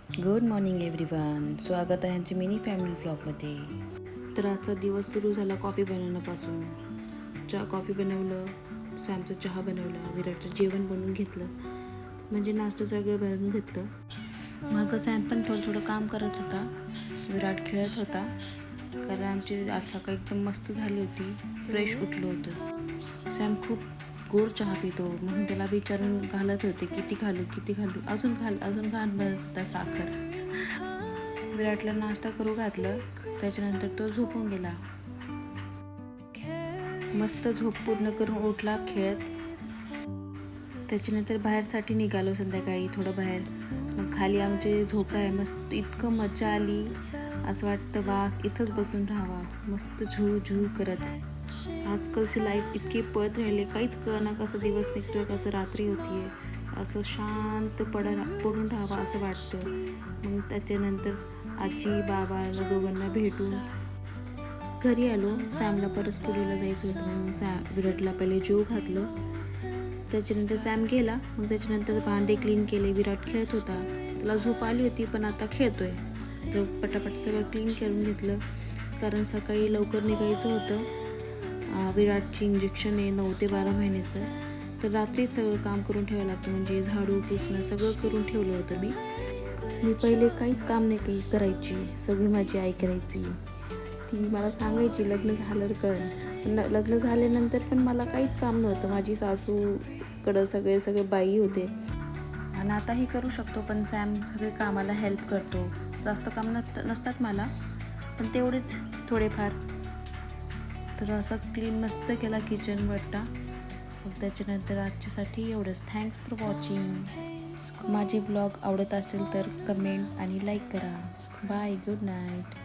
Good morning everyone. स्वागत आहे आमच्या मिनी फॅमिली व्लॉगमध्ये. तर आजचा दिवस सुरू झाला कॉफी बनवण्यापासून. कॉफी बनवलं, सॅमचं चहा बनवला, विराटचं जेवण बनवून घेतलं, म्हणजे नाश्ता सगळं बनवून घेतलं. मग सॅम पण थोडं थोडं काम करत होता, विराट खेळत होता. कारण आमची आज सकाळी एकदम मस्त झाली होती, फ्रेश उठलं होतं. सॅम खूप गोड चहा पितो, म्हणून त्याला विचारून घालत होते किती घालू, अजून घाल म्हणत होता साखर. विराटला नाश्ता करू घातलं, त्याच्यानंतर तो झोपून गेला. मस्त झोप पूर्ण करून उठला खेळत. त्याच्यानंतर बाहेरसाठी निघालो संध्याकाळी थोडं बाहेर. मग खाली आमचे झोका आहे, मस्त इतकं मजा आली. असं वाटतं बास इथंच बसून राहावा, मस्त झू करत. आजकालची लाईफ इतकी पळत राहिले, काहीच कळना कसं दिवस निघतोय, कसं रात्री होतीये. असं शांत पडून राहावं असं वाटतं. मग त्याच्यानंतर आजी बाबाला दोघांना भेटून घरी आलो. सॅमला परत स्टुडिओला जायचं होतं, मग विराटला पहिले जेवू घातलं. त्याच्यानंतर सॅम गेला. मग त्याच्यानंतर भांडे क्लीन केले. विराट खेळत होता, त्याला झोप आली होती पण आता खेळतोय. तर पटापट सगळं क्लीन करून घेतलं, कारण सकाळी लवकर निघायचं होतं. विराटची इंजेक्शन आहे 9 ते 12 महिन्याचं. तर रात्रीच सगळं काम करून ठेवावं लागतं, म्हणजे झाडू पुसणं सगळं करून ठेवलं होतं. मी पहिले काहीच काम नाही करायची, सगळी माझी आई करायची. ती मला सांगायची लग्न झाल्यावर कर, पण लग्न झाल्यानंतर पण मला काहीच काम नव्हतं. माझी सासूकडं सगळे बाई होते, आणि आताही करू शकतो, पण सॅम सगळे कामाला हेल्प करतो. जास्त काम नसतात मला, पण तेवढेच थोडेफार. तर असं क्लीन मस्त केला किचन वट्टा. मग त्याच्यानंतर आजच्यासाठी एवढंच. Thanks for watching. माझे ब्लॉग आवडत असेल तर कमेंट आणि लाईक करा. Bye, good night.